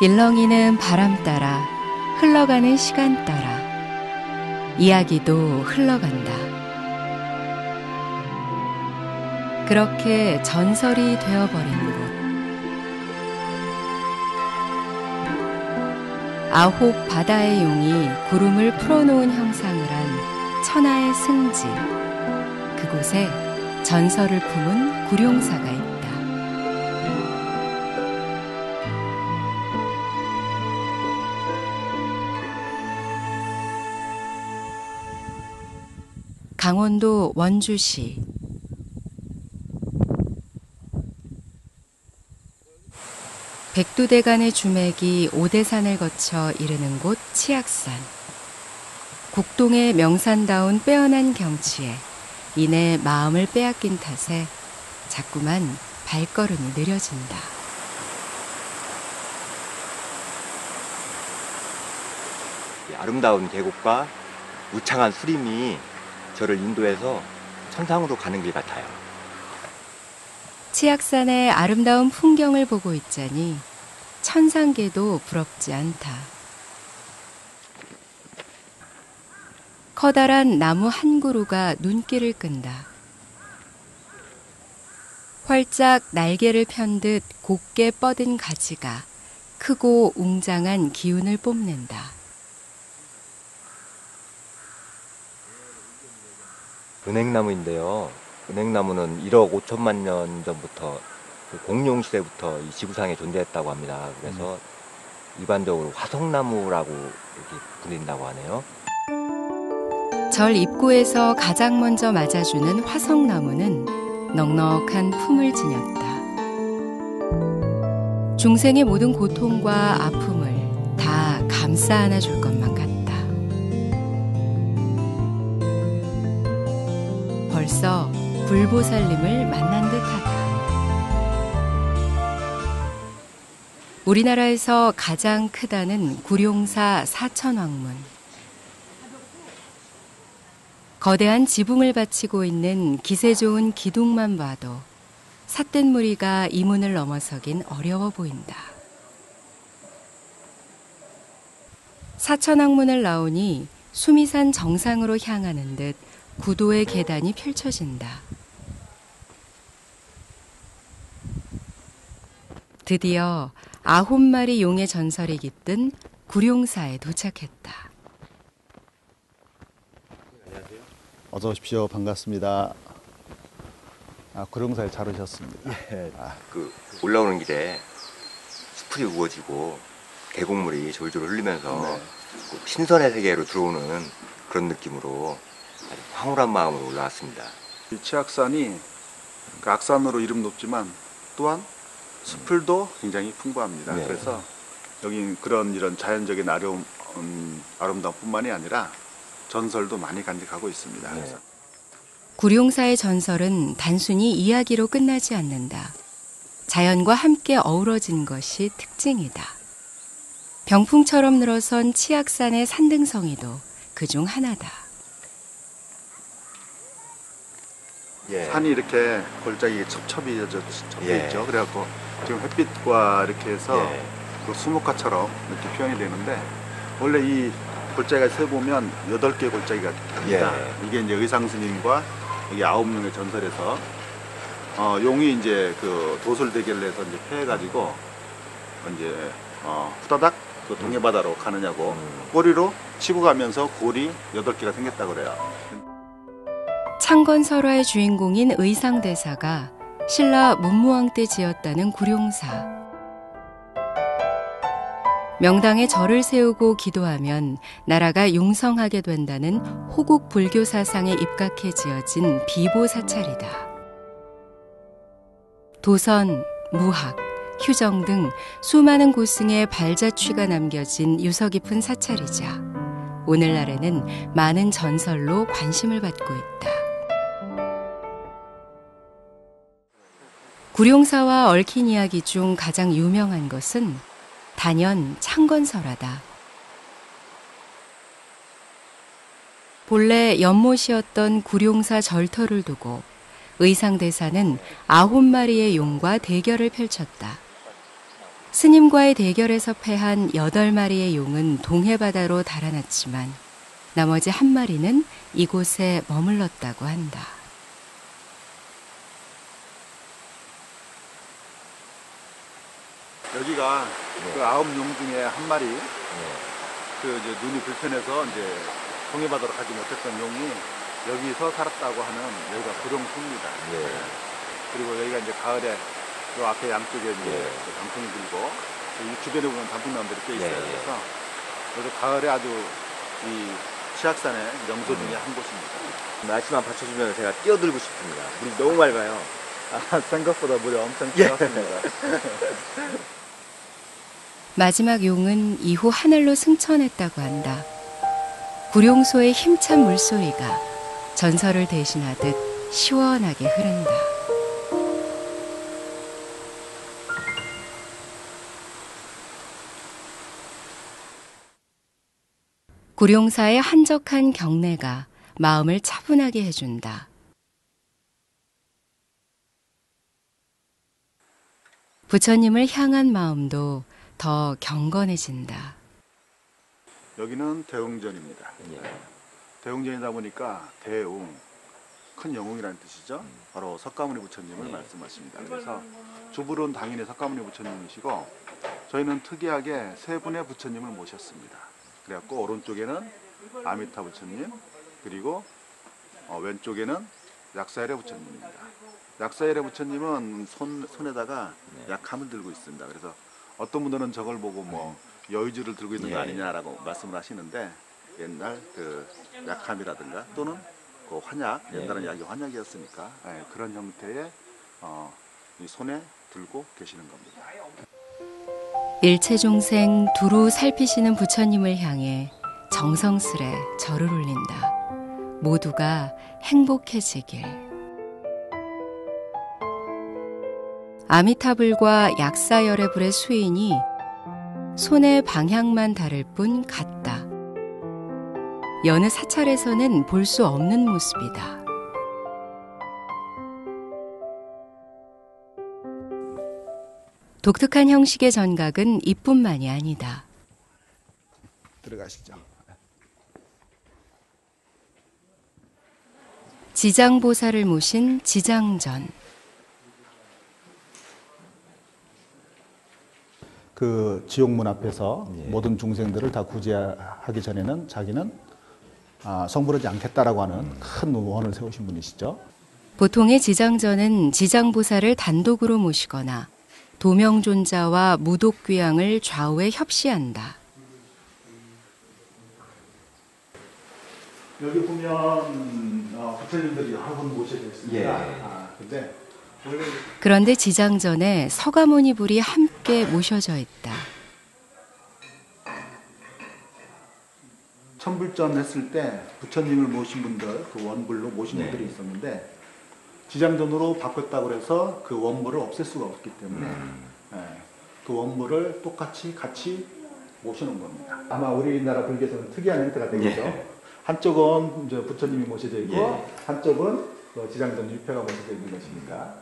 일렁이는 바람 따라 흘러가는 시간 따라 이야기도 흘러간다. 그렇게 전설이 되어버린 곳. 아홉 바다의 용이 구름을 풀어놓은 형상을 한 천하의 승지. 그곳에 전설을 품은 구룡사가 있다. 강원도 원주시. 백두대간의 주맥이 오대산을 거쳐 이르는 곳 치악산. 국동의 명산다운 빼어난 경치에 이내 마음을 빼앗긴 탓에 자꾸만 발걸음이 느려진다. 아름다운 계곡과 우창한 수림이 저를 인도해서 천상으로 가는 길 같아요. 치악산의 아름다운 풍경을 보고 있자니 천상계도 부럽지 않다. 커다란 나무 한 그루가 눈길을 끈다. 활짝 날개를 편 듯 곱게 뻗은 가지가 크고 웅장한 기운을 뽐낸다. 은행나무인데요. 은행나무는 1억 5천만 년 전부터 공룡 시대부터 이 지구상에 존재했다고 합니다. 그래서 일반적으로 화석나무라고 이렇게 불린다고 하네요. 절 입구에서 가장 먼저 맞아주는 화석나무는 넉넉한 품을 지녔다. 중생의 모든 고통과 아픔을 다 감싸 안아줄 것만 같다. 벌써 불보살님을 만난 듯하다. 우리나라에서 가장 크다는 구룡사 사천왕문. 거대한 지붕을 바치고 있는 기세 좋은 기둥만 봐도 삿된 무리가 이 문을 넘어서긴 어려워 보인다. 사천왕문을 나오니 수미산 정상으로 향하는 듯 구도의 계단이 펼쳐진다. 드디어 9마리 용의 전설이 깃든 구룡사에 도착했다. 어서 오십시오. 반갑습니다. 구룡사에 잘 오셨습니다. 예, 올라오는 길에 숲이 우거지고 계곡물이 졸졸 흘리면서 신선의 세계로 들어오는 그런 느낌으로 아주 황홀한 마음으로 올라왔습니다. 이 치악산이 악산으로 이름 높지만 또한 숲을도 굉장히 풍부합니다. 네. 그래서 여기 이런 자연적인 아름다움뿐만이 아니라 전설도 많이 간직하고 있습니다. 네. 구룡사의 전설은 단순히 이야기로 끝나지 않는다. 자연과 함께 어우러진 것이 특징이다. 병풍처럼 늘어선 치악산의 산등성이도 그중 하나다. 예. 산이 이렇게 골짜기에 첩첩이 접혀 예. 있죠. 그래갖고 지금 햇빛과 이렇게 해서 예. 그 수목화처럼 이렇게 표현이 되는데 원래 이 골짜기가 세보면 8개의 골짜기가 됩니다. 예. 이게 이제 의상스님과 여기 9명의 전설에서 용이 이제 그 도술 대결을 해서 이제 패해가지고 이제 후다닥 그 동해바다로 가느냐고 꼬리로 치고 가면서 골이 8개가 생겼다고 그래요. 창건설화의 주인공인 의상대사가 신라 문무왕 때 지었다는 구룡사. 명당에 절을 세우고 기도하면 나라가 융성하게 된다는 호국 불교 사상에 입각해 지어진 비보 사찰이다. 도선, 무학, 휴정 등 수많은 고승의 발자취가 남겨진 유서 깊은 사찰이자 오늘날에는 많은 전설로 관심을 받고 있다. 구룡사와 얽힌 이야기 중 가장 유명한 것은 단연 창건설화다. 본래 연못이었던 구룡사 절터를 두고 의상대사는 9마리의 용과 대결을 펼쳤다. 스님과의 대결에서 패한 8마리의 용은 동해바다로 달아났지만 나머지 1마리는 이곳에 머물렀다고 한다. 여기가 그 9용 중에 1마리 그 이제 눈이 불편해서 이제 동해바다로 가지 못했던 용이 여기서 살았다고 하는 여기가 구룡수입니다. 그리고 여기가 이제 가을에 요 앞에 양쪽에 이제 단풍이 들고 이 주변에 보면 단풍나무들이 꽤 있어요. 그래서 여기 가을에 아주 이 치악산의 명소 중에 한 곳입니다. 날씨만 받쳐주면 제가 뛰어들고 싶습니다. 물이 너무 맑아요. 생각보다 물이 엄청 차갑습니다. 마지막 용은 이후 하늘로 승천했다고 한다. 구룡소의 힘찬 물소리가 전설을 대신하듯 시원하게 흐른다. 구룡사의 한적한 경내가 마음을 차분하게 해준다. 부처님을 향한 마음도 더 경건해진다. 여기는 대웅전입니다. 대웅전이다 보니까 대웅, 큰 영웅이라는 뜻이죠. 바로 석가모니 부처님을 말씀하십니다. 그래서 주불은 당연히 석가모니 부처님이시고 저희는 특이하게 3분의 부처님을 모셨습니다. 그래갖고 오른쪽에는 아미타 부처님, 그리고 왼쪽에는 약사열의 부처님입니다. 약사열의 부처님은 손에다가 약함을 들고 있습니다. 그래서 어떤 분들은 저걸 보고 뭐 여의주를 들고 있는 거 아니냐라고 말씀을 하시는데, 옛날 그 약함이라든가 또는 그 환약, 옛날은 약이 환약이었으니까 그런 형태의 이 손에 들고 계시는 겁니다. 일체중생 두루 살피시는 부처님을 향해 정성스레 절을 올린다. 모두가 행복해지길. 아미타불과 약사열의 불의 수인이 손의 방향만 다를 뿐 같다. 여느 사찰에서는 볼 수 없는 모습이다. 독특한 형식의 전각은 이뿐만이 아니다. 들어가시죠. 지장보살을 모신 지장전. 그 지옥문 앞에서 모든 중생들을 다 구제하기 전에는 자기는 성불하지 않겠다라고 하는 큰 원을 세우신 분이시죠. 보통의 지장전은 지장보살을 단독으로 모시거나 도명존자와 무독귀양을 좌우에 협시한다. 여기 보면 부처님들이 여러 분 모셔져 있습니다. 근데 원래 그런데 지장전에 서가모니 불이 함께 모셔져 있다. 천불전 했을 때 부처님을 모신 분들, 그 원불로 모신 분들이 있었는데 지장전으로 바꿨다고 해서 그 원불을 없앨 수가 없기 때문에 그 원불을 똑같이 같이 모시는 겁니다. 아마 우리나라 불교에서는 특이한 형태가 되겠죠. 한쪽은 이제 부처님이 모셔져 있고 한쪽은 지장전 유패가 모셔져 있는 것이니까.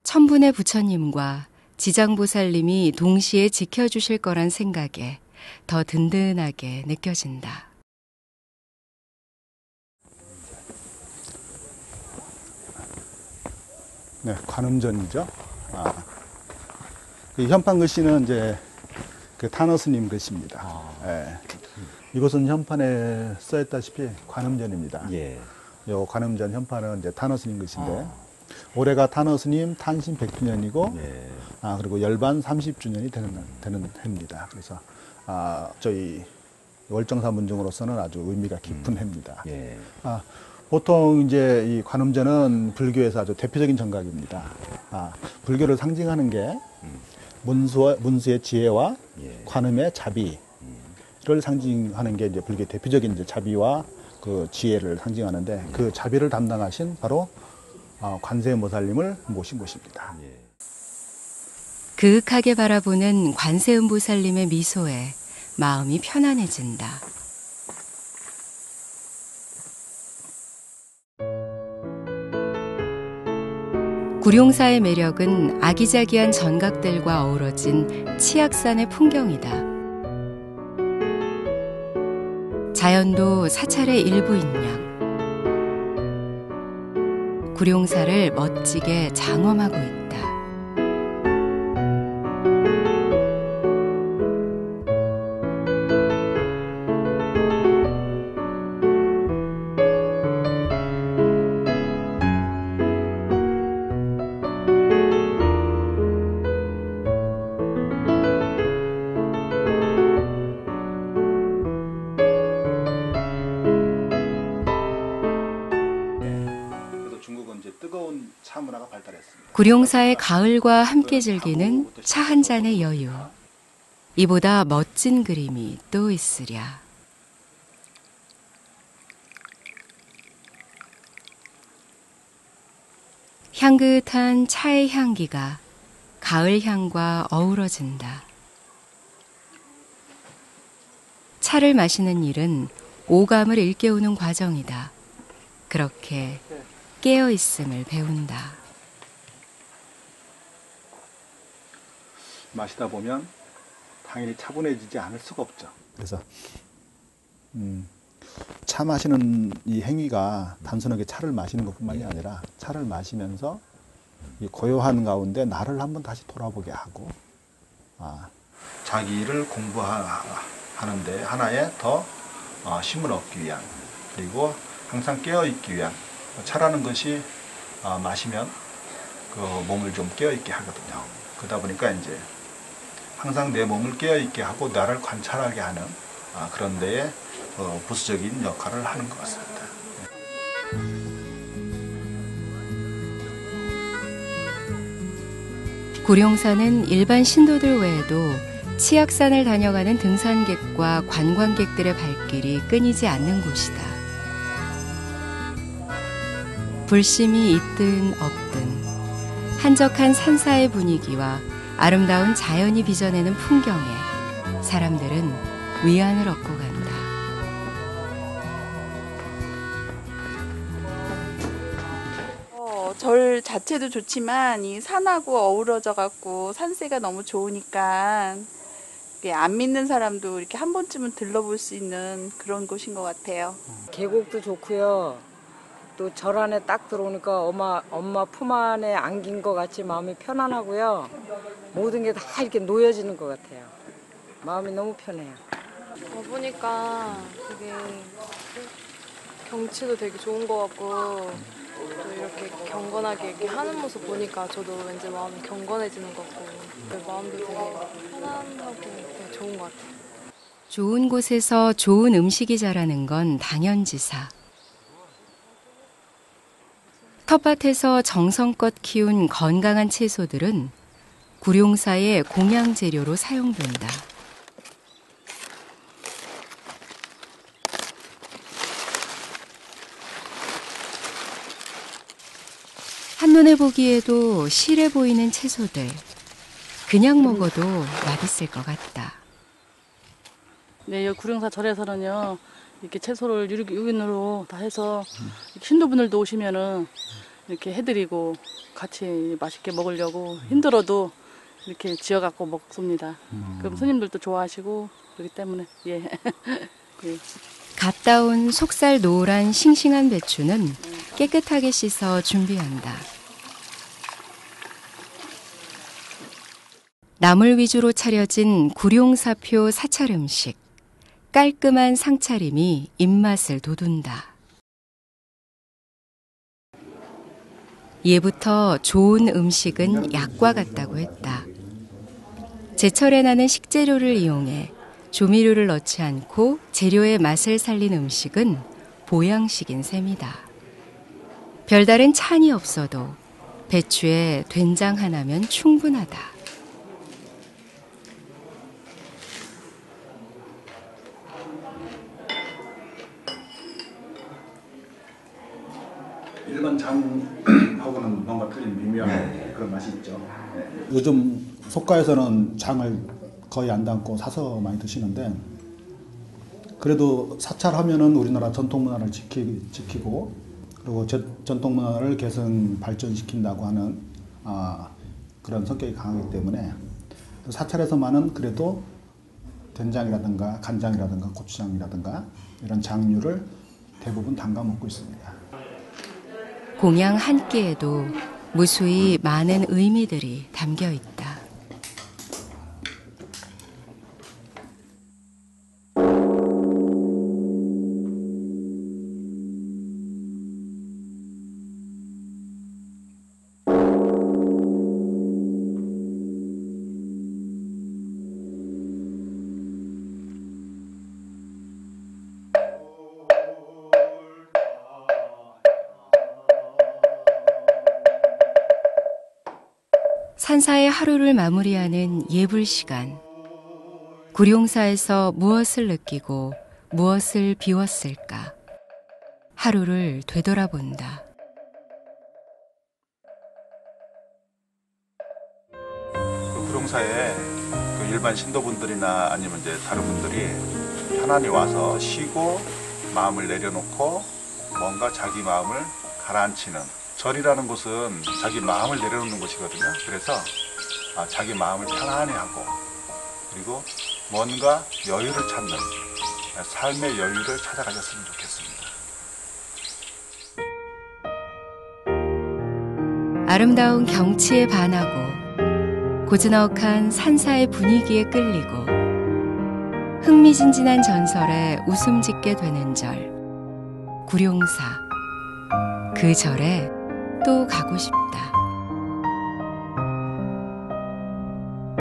천분의 부처님과 지장보살님이 동시에 지켜주실 거란 생각에 더 든든하게 느껴진다. 네, 관음전이죠. 이 현판 글씨는 이제 그 타너스님 글씨입니다. 이것은 현판에 써있다시피 관음전입니다. 요 관음전 현판은 이제 타너스님 글씨인데 올해가 타너스님 탄신 100주년이고 그리고 열반 30주년이 되는 해입니다. 그래서 저희 월정사 문중으로서는 아주 의미가 깊은 해입니다. 보통 이제 이 관음전은 불교에서 아주 대표적인 정각입니다. 불교를 상징하는 게 문수의 지혜와 관음의 자비를 상징하는 게 이제 불교의 대표적인 이제 자비와 그 지혜를 상징하는데 그 자비를 담당하신 바로 관세음보살님을 모신 곳입니다. 그윽하게 바라보는 관세음보살님의 미소에 마음이 편안해진다. 구룡사의 매력은 아기자기한 전각들과 어우러진 치악산의 풍경이다. 자연도 사찰의 일부인 양. 구룡사를 멋지게 장엄하고 있다. 뜨거운 차 문화가 발달했습니다. 구룡사의 가을과 함께 즐기는 차 한 잔의 여유. 이보다 멋진 그림이 또 있으랴. 향긋한 차의 향기가 가을 향과 어우러진다. 차를 마시는 일은 오감을 일깨우는 과정이다. 그렇게 깨어있음을 배운다. 마시다 보면 당연히 차분해지지 않을 수가 없죠. 그래서 차 마시는 이 행위가 단순하게 차를 마시는 것뿐만이 아니라 차를 마시면서 이 고요한 가운데 나를 한번 다시 돌아보게 하고 자기를 공부하는데 하나의 더 힘을 얻기 위한, 그리고 항상 깨어있기 위한, 차라는 것이 마시면 그 몸을 좀 깨어있게 하거든요. 그러다 보니까 이제 항상 내 몸을 깨어있게 하고 나를 관찰하게 하는 그런 데에 부수적인 역할을 하는 것 같습니다. 구룡사는 일반 신도들 외에도 치악산을 다녀가는 등산객과 관광객들의 발길이 끊이지 않는 곳이다. 불심이 있든 없든 한적한 산사의 분위기와 아름다운 자연이 빚어내는 풍경에 사람들은 위안을 얻고 간다. 절 자체도 좋지만 이 산하고 어우러져 갖고 산세가 너무 좋으니까 안 믿는 사람도 이렇게 한 번쯤은 들러볼 수 있는 그런 곳인 것 같아요. 계곡도 좋고요. 또 절 안에 딱 들어오니까 엄마 품 안에 안긴 것 같이 마음이 편안하고요. 모든 게 다 이렇게 놓여지는 것 같아요. 마음이 너무 편해요. 보니까 되게 경치도 되게 좋은 것 같고 또 이렇게 경건하게 이렇게 하는 모습 보니까 저도 왠지 마음이 경건해지는 것 같고 마음도 되게 편안하고 되게 좋은 것 같아요. 좋은 곳에서 좋은 음식이 자라는 건 당연지사. 텃밭에서 정성껏 키운 건강한 채소들은 구룡사의 공양 재료로 사용된다. 한눈에 보기에도 실해 보이는 채소들. 그냥 먹어도 맛있을 것 같다. 네, 여기 구룡사 절에서는요, 이렇게 채소를 유기농으로 다 해서 신도분들도 오시면은 이렇게 해드리고 같이 맛있게 먹으려고 힘들어도 이렇게 지어갖고 먹습니다. 그럼 손님들도 좋아하시고 그렇기 때문에 예. 예. 갓 따온 속살 노란 싱싱한 배추는 깨끗하게 씻어 준비한다. 나물 위주로 차려진 구룡사표 사찰 음식. 깔끔한 상차림이 입맛을 돋운다. 예부터 좋은 음식은 약과 같다고 했다. 제철에 나는 식재료를 이용해 조미료를 넣지 않고 재료의 맛을 살린 음식은 보양식인 셈이다. 별다른 찬이 없어도 배추에 된장 하나면 충분하다. 일반 장하고는 뭔가 틀린 미묘한 그런 맛이 있죠. 요즘 속가에서는 장을 거의 안 담고 사서 많이 드시는데, 그래도 사찰하면은 우리나라 전통 문화를 지키고 그리고 전통 문화를 개선 발전시킨다고 하는 그런 성격이 강하기 때문에 사찰에서만은 그래도 된장이라든가 간장이라든가 고추장이라든가 이런 장류를 대부분 담가 먹고 있습니다. 공양 한 끼에도 무수히 많은 의미들이 담겨 있다. 산사의 하루를 마무리하는 예불 시간. 구룡사에서 무엇을 느끼고 무엇을 비웠을까? 하루를 되돌아본다. 구룡사에 일반 신도분들이나 아니면 이제 다른 분들이 편안히 와서 쉬고 마음을 내려놓고 뭔가 자기 마음을 가라앉히는, 절이라는 곳은 자기 마음을 내려놓는 곳이거든요. 그래서 자기 마음을 편안히 하고 그리고 뭔가 여유를 찾는 삶의 여유를 찾아가셨으면 좋겠습니다. 아름다운 경치에 반하고 고즈넉한 산사의 분위기에 끌리고 흥미진진한 전설에 웃음 짓게 되는 절, 구룡사. 그 절에 또 가고 싶다.